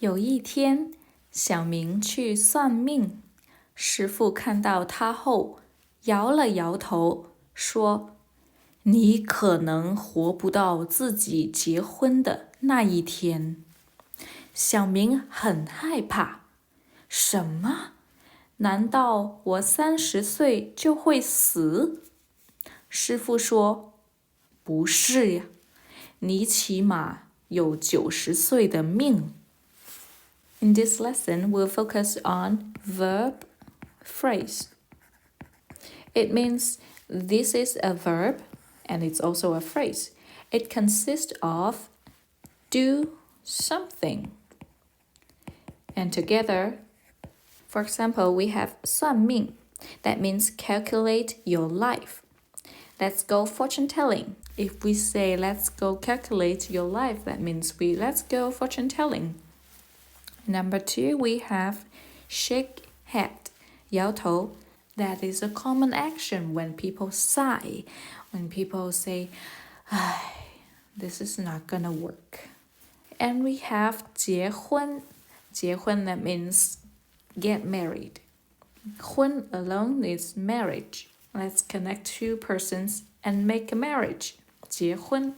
有一天，小明去算命，师傅看到他后，摇了摇头，说：“你可能活不到自己结婚的那一天。”小明很害怕。什么？难道我30岁就会死？师傅说：“不是呀，你起码有90岁的命。” In this lesson, we'll focus on verb phrase. It means this is a verb and it's also a phrase. It consists of do something. And together, for example, we have 算命. That means calculate your life. Let's go fortune telling. If we say let's go calculate your life, that means let's go fortune telling. Number 2, we have shake head, 摇头. That is a common action when people sigh, when people say, this is not gonna work. And we have 结婚. 结婚, that means get married. 婚 alone is marriage. Let's connect two persons and make a marriage. 结婚.